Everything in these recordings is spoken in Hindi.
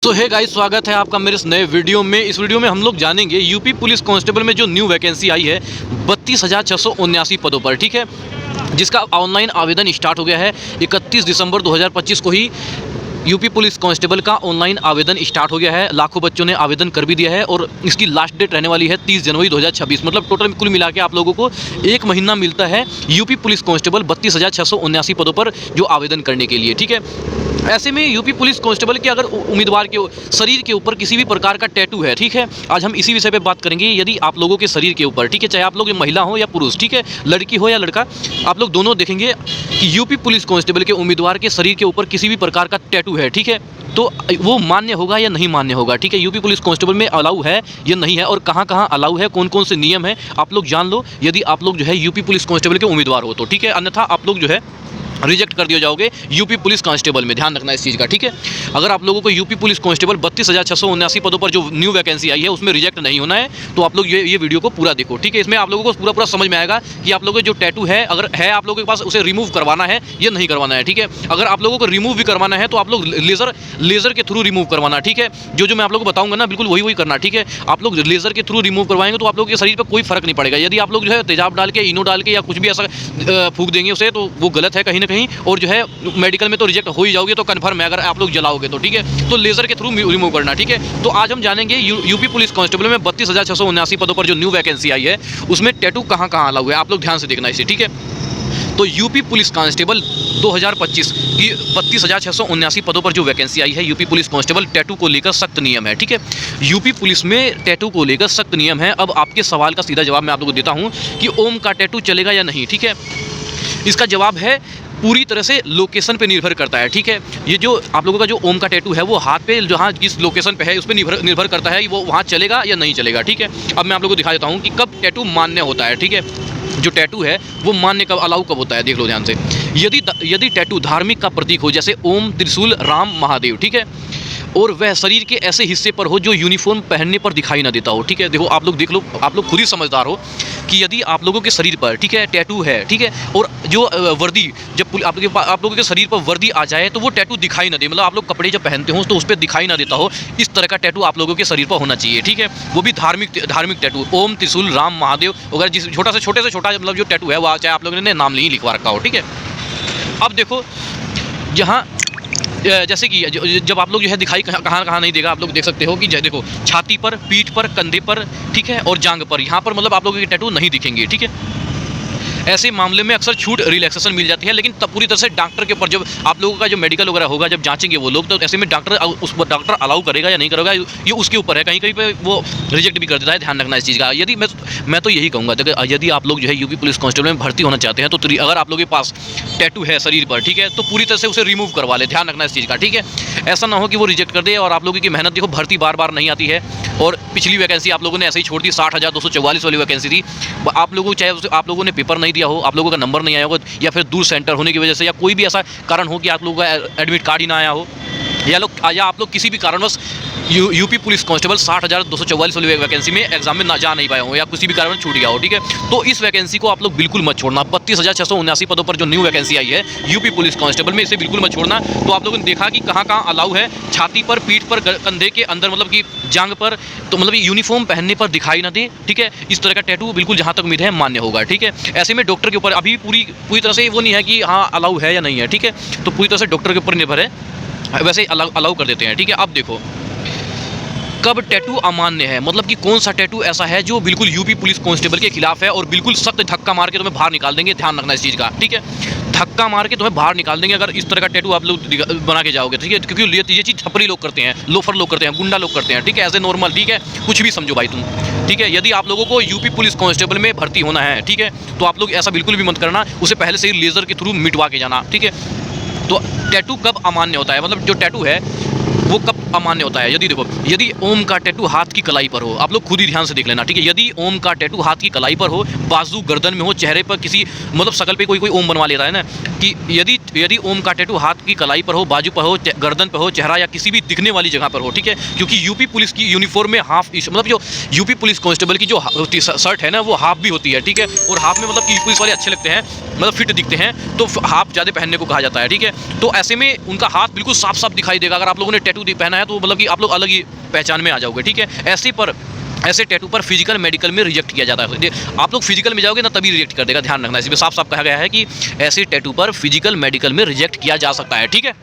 तो हे गाइस, स्वागत है आपका मेरे इस नए वीडियो में। इस वीडियो में हम लोग जानेंगे यूपी पुलिस कांस्टेबल में जो न्यू वैकेंसी आई है 32,679 पदों पर, ठीक है, जिसका ऑनलाइन आवेदन स्टार्ट हो गया है। 31 दिसंबर 2025 को ही यूपी पुलिस कांस्टेबल का ऑनलाइन आवेदन स्टार्ट हो गया है। लाखों बच्चों ने आवेदन कर भी दिया है और इसकी लास्ट डेट रहने वाली है 30 जनवरी 2026। मतलब टोटल कुल मिला के आप लोगों को एक महीना मिलता है यूपी पुलिस कांस्टेबल 32,679 पदों पर जो आवेदन करने के लिए, ठीक है। ऐसे में यूपी पुलिस कांस्टेबल के अगर उम्मीदवार के शरीर के ऊपर किसी भी प्रकार का टैटू है, ठीक है, आज हम इसी विषय पे बात करेंगे। यदि आप लोगों के शरीर के ऊपर, ठीक है, चाहे आप लोग महिला हो या पुरुष, ठीक है, लड़की हो या लड़का, आप लोग दोनों देखेंगे कि यूपी पुलिस कांस्टेबल के उम्मीदवार के शरीर के ऊपर किसी भी प्रकार का टैटू है, ठीक है, तो वो मान्य होगा या नहीं मान्य होगा, ठीक है। यूपी पुलिस कांस्टेबल में अलाउ है या नहीं है और कहाँ कहाँ अलाउ है, कौन कौन से नियम है, आप लोग जान लो यदि आप लोग जो है यूपी पुलिस कांस्टेबल के उम्मीदवार हो तो, ठीक है। अन्यथा आप लोग जो है रिजेक्ट कर दिए जाओगे यूपी पुलिस कांस्टेबल में। ध्यान रखना इस चीज़ का, ठीक है। अगर आप लोगों को यूपी पुलिस कांस्टेबल 32,679 पदों पर जो न्यू वैकेंसी आई है उसमें रिजेक्ट नहीं होना है, तो आप लोग ये वीडियो को पूरा देखो, ठीक है। इसमें आप लोगों को पूरा समझ में आएगा कि आप लोगों को जो टैटू है, अगर है आप लोगों के पास, उसे रिमूव करवाना है या नहीं करवाना है, ठीक है। अगर आप लोगों को रिमूव भी करवाना है तो आप लोग लेज़र के थ्रू रिमूव करवाना, ठीक है। जो मैं आप लोगों को बताऊंगा ना, बिल्कुल वही करना, ठीक है। आप लोग लेज़र के थ्रू रिमूव करवाएंगे तो आप लोगों के शरीर पर कोई फर्क नहीं पड़ेगा। यदि आप लोग जो है तेजाब डाल के, इनो डाल के या कुछ भी ऐसा फूंक देंगे उसे, तो वो गलत है कहीं ना कहीं, और जो है मेडिकल में तो रिजेक्ट हो ही जाओगे, तो कन्फर्म है अगर आप लोग जलाओगे तो, ठीक है। तो लेजर के थ्रू रिमूव करना, ठीक है। तो आज हम जानेंगे यूपी पुलिस कांस्टेबल में 32,679 पदों पर जो न्यू वैकेंसी आई है उसमें टैटू कहाँ कहाँ अलाउ है, आप लोग ध्यान से देखना इसे, ठीक है। तो यूपी पुलिस कांस्टेबल 2025 की 32,679 पदों पर जो वैकेंसी आई है यूपी पुलिस कांस्टेबल, टैटू को लेकर सख्त नियम है, ठीक है। यूपी पुलिस में टैटू को लेकर सख्त नियम है। अब आपके सवाल का सीधा जवाब मैं आप लोगों को देता हूं कि ओम का टैटू चलेगा या नहीं, ठीक है। इसका जवाब है पूरी तरह से लोकेशन पे निर्भर करता है, ठीक है। ये जो आप लोगों का जो ओम का टैटू है वो हाथ पे जहाँ जिस लोकेशन पे है उस पर निर्भर करता है वो वहाँ चलेगा या नहीं चलेगा, ठीक है। अब मैं आप लोगों को दिखा देता हूँ कि कब टैटू मान्य होता है, ठीक है। जो टैटू है वो मान्य कब, अलाउ कब होता है, देख लो ध्यान से। यदि टैटू धार्मिक का प्रतीक हो, जैसे ओम, त्रिशूल, राम, महादेव, ठीक है, और वह शरीर के ऐसे हिस्से पर हो जो यूनिफॉर्म पहनने पर दिखाई ना देता हो, ठीक है। देखो आप लोग देख लो, आप लोग खुद ही समझदार हो कि यदि आप लोगों के शरीर पर, ठीक है, टैटू है, ठीक है, और जो वर्दी जब आप लोगों के शरीर पर वर्दी आ जाए तो वो टैटू दिखाई ना दे, मतलब आप लोग कपड़े जब पहनते हो तो उस पर दिखाई ना देता हो, इस तरह का टैटू आप लोगों के शरीर पर होना चाहिए, ठीक है। वो भी धार्मिक टैटू, ओम, त्रिशूल, राम, महादेव वगैरह, जिस छोटे से छोटा मतलब जो टैटू है वो चाहे आप लोगों ने नाम नहीं लिखवा रखा हो, ठीक है। अब देखो जहाँ जैसे कि जब आप लोग जो है दिखाई कहाँ नहीं देगा, आप लोग देख सकते हो कि देखो छाती पर, पीठ पर, कंधे पर, ठीक है, और जांग पर, यहाँ पर मतलब आप लोगों के टैटू नहीं दिखेंगे, ठीक है। ऐसे मामले में अक्सर छूट, रिलैक्सेशन मिल जाती है, लेकिन तब पूरी तरह से डॉक्टर के ऊपर, जब आप लोगों का जो मेडिकल वगैरह होगा, जब जांचेंगे वो लोग, तो ऐसे में डॉक्टर अलाउ करेगा या नहीं करेगा ये उसके ऊपर है। कहीं कहीं पे वो रिजेक्ट भी कर देता है, ध्यान रखना इस चीज़ का। यदि मैं तो यही कहूँगा, यदि आप लोग जो है यूपी पुलिस कांस्टेबल में भर्ती होना चाहते हैं तो अगर आप लोगों के पास टैटू है शरीर पर, ठीक है, तो पूरी तरह से उसे रिमूव करवा ले, ध्यान रखना इस चीज़ का, ठीक है। ऐसा ना हो कि वो रिजेक्ट कर दे और आप लोगों की मेहनत, देखो भर्ती बार बार नहीं आती है, और पिछली वैकेंसी आप लोगों ने ऐसे ही छोड़ दी, 60,244 वाली वैकेंसी थी। आप लोगों चाहे आप लोगों ने पेपर नहीं दिया हो, आप लोगों का नंबर नहीं आया होगा, या फिर दूर सेंटर होने की वजह से, या कोई भी ऐसा कारण हो कि आप लोगों का एडमिट कार्ड ही ना आया हो, या आप लोग किसी भी कारणवश यूपी पुलिस कांस्टेबल 60,244 वाली वैकेंसी में एग्जाम में ना जा नहीं पाए हो, या किसी भी कारण छूट गया हो, ठीक है, तो इस वैकेंसी को आप लोग बिल्कुल मत छोड़ना। 32,679 पदों पर जो न्यू वैकेंसी आई है यूपी पुलिस कांस्टेबल में, इसे बिल्कुल मत छोड़ना। तो आप लोगों ने देखा कि कहाँ कहाँ अलाउ है, छाती पर, पीठ पर, कंधे के अंदर, मतलब कि जांग पर, तो मतलब यूनिफॉर्म पहनने पर दिखाई ना दे, ठीक है। इस तरह का टैटू बिल्कुल जहाँ तक उम्मीद है मान्य होगा, ठीक है। ऐसे में डॉक्टर के ऊपर अभी पूरी तरह से वो नहीं है कि हाँ अलाउ है या नहीं है, ठीक है, तो पूरी तरह से डॉक्टर के ऊपर निर्भर है, वैसे अलाउ कर देते हैं, ठीक है। अब देखो कब टैटू अमान्य है, मतलब कि कौन सा टैटू ऐसा है जो बिल्कुल यूपी पुलिस कांस्टेबल के खिलाफ है और बिल्कुल सख्त धक्का मार के तुम्हें बाहर निकाल देंगे, ध्यान रखना इस चीज़ का, ठीक है। धक्का मार के तुम्हें बाहर निकाल देंगे अगर इस तरह का टैटू आप लोग बना के जाओगे, ठीक है, क्योंकि ये चीज़ छपरी लोग करते हैं, लोफर लोग करते हैं, गुंडा लोग करते हैं, ठीक है, एज ए नॉर्मल, ठीक है, कुछ भी समझो भाई तुम, ठीक है। यदि आप लोगों को यूपी पुलिस कांस्टेबल में भर्ती होना है, ठीक है, तो आप लोग ऐसा बिल्कुल भी मत करना, उसे पहले से ही लेज़र के थ्रू मिटवा के जाना, ठीक है। तो टैटू कब अमान्य होता है, मतलब जो टैटू है वो कब अमान्य होता है, यदि देखो यदि ओम का टैटू हाथ की कलाई पर हो, आप लोग खुद ही ध्यान से देख लेना, ठीक है। यदि ओम का टैटू हाथ की कलाई पर हो, बाजू, गर्दन में हो, चेहरे पर किसी मतलब शकल पे कोई ओम बनवा लेता है ना, कि यदि ओम का टैटू हाथ की कलाई पर हो, बाजू पर हो, गर्दन पर हो, चेहरा या किसी भी दिखने वाली जगह पर हो, ठीक है, क्योंकि यूपी पुलिस की यूनिफॉर्म में हाफ, मतलब जो यूपी पुलिस कांस्टेबल की जो शर्ट है ना वो हाफ भी होती है, ठीक है, और हाफ में मतलब कि पुलिस वाले अच्छे लगते हैं, मतलब फिट दिखते हैं, तो हाफ ज़्यादा पहनने को कहा जाता है, ठीक है। तो ऐसे में उनका हाथ बिल्कुल साफ साफ दिखाई देगा। अगर आप लोगों ने टैटू पहना बनाया तो मतलब कि आप लोग अलग ही पहचान में आ जाओगे, ठीक है। ऐसे टैटू पर फिजिकल मेडिकल में रिजेक्ट किया जाता है। आप लोग फिजिकल में जाओगे ना तभी रिजेक्ट कर देगा, ध्यान रखना। इसमें साफ साफ कहा गया है कि ऐसे टैटू पर फिजिकल मेडिकल में रिजेक्ट किया जा सकता है, ठीक है।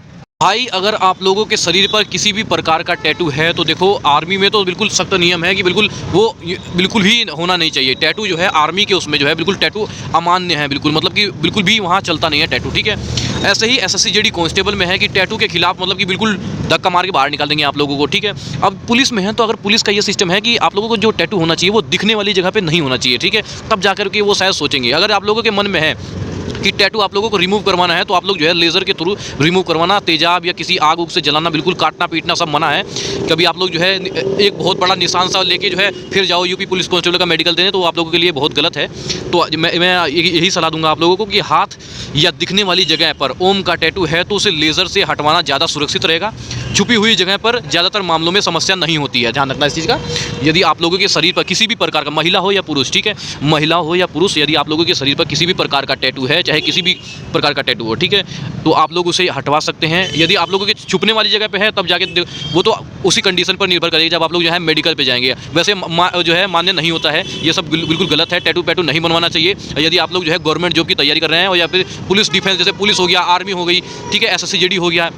भाई अगर आप लोगों के शरीर पर किसी भी प्रकार का टैटू है तो देखो, आर्मी में तो बिल्कुल सख्त नियम है कि बिल्कुल ही होना नहीं चाहिए। टैटू जो है आर्मी के उसमें जो है बिल्कुल टैटू अमान्य है, बिल्कुल मतलब कि बिल्कुल भी वहाँ चलता नहीं है टैटू, ठीक है। ऐसे ही एसएससी जेडी कांस्टेबल में है कि टैटू के खिलाफ मतलब कि बिल्कुल धक्का मार के बाहर निकाल देंगे आप लोगों को, ठीक है। अब पुलिस में है तो अगर पुलिस का ये सिस्टम है कि आप लोगों को जो टैटू होना चाहिए वो दिखने वाली जगह पे नहीं होना चाहिए, ठीक है। तब जाकर के वो शायद सोचेंगे। अगर आप लोगों के मन में है कि टैटू आप लोगों को रिमूव करवाना है तो आप लोग जो है लेज़र के थ्रू रिमूव करवाना। तेजाब या किसी आग उग से जलाना, बिल्कुल काटना पीटना सब मना है। कभी आप लोग जो है एक बहुत बड़ा निशान सा लेके जो है फिर जाओ यूपी पुलिस कांस्टेबल का मेडिकल देने, तो आप लोगों के लिए बहुत गलत है। तो मैं यही सलाह दूंगा आप लोगों को कि हाथ या दिखने वाली जगह पर ओम का टैटू है तो उसे लेज़र से हटवाना ज़्यादा सुरक्षित रहेगा। छुपी हुई जगह पर ज़्यादातर मामलों में समस्या नहीं होती है, ध्यान रखना इस चीज़ का। यदि आप लोगों के शरीर पर किसी भी प्रकार का, महिला हो या पुरुष, ठीक है, महिला हो या पुरुष, यदि आप लोगों के शरीर पर किसी भी प्रकार का टैटू है, चाहे किसी भी प्रकार का टैटू हो, ठीक है, तो आप लोग उसे हटवा सकते हैं। यदि आप लोगों के छुपने वाली जगह पे है तब जाके वो तो उसी कंडीशन पर निर्भर करेगी जब आप लोग जो है मेडिकल पे जाएंगे। वैसे जो है मान्य नहीं होता है, ये सब बिल्कुल गलत है। टैटू पैटू नहीं बनवाना चाहिए। यदि आप लोग जो है गवर्नमेंट जॉब की तैयारी कर रहे हैं और या फिर पुलिस डिफेंस, जैसे पुलिस हो गया, आर्मी हो गई, ठीक है, एसएससी जेडी हो गया,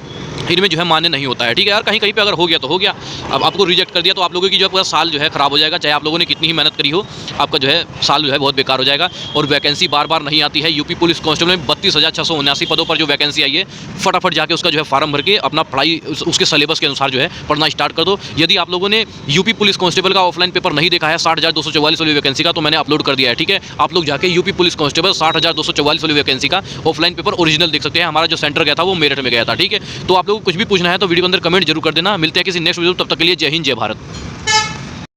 इनमें जो है मान्य नहीं होता है, ठीक है यार। कहीं पे अगर हो गया तो हो गया। अब आपको रिजेक्ट कर दिया तो आप लोगों की जो पूरा साल जो है खराब हो जाएगा। चाहे आप लोगों ने कितनी ही मेहनत करी हो, आपका जो है साल जो है बहुत बेकार हो जाएगा। और वैकेंसी बार बार नहीं आती है। यूपी पुलिस कांस्टेबल में 32,679 पदों पर जो वैकेंसी आई है, फटाफट जाके उसका जो है फार्म भर के अपना पढ़ाई उसके सिलेबस के अनुसार जो है पढ़ना स्टार्ट कर दो। यदि आप लोगों ने यूपी पुलिस कांस्टेबल का ऑफलाइन पेपर नहीं देखा है 60,244 वाली वैकेंसी का, तो मैंने अपलोड कर दिया है, ठीक है। आप लोग जाके यूपी पुलिस कांस्टेबल 60,244 वाली वैकेंसी का ऑफलाइन पेपर ओरिजिनल देख सकते हैं। हमारा जो सेंटर गया था वो मेरठ में गया था, ठीक है। तो आप लोग कुछ भी पूछना है तो वीडियो के अंदर कमेंट जरूर कर देना। मिलते हैं किसी नेक्स्ट वीडियो, तब तक के लिए जय हिंद जय भारत।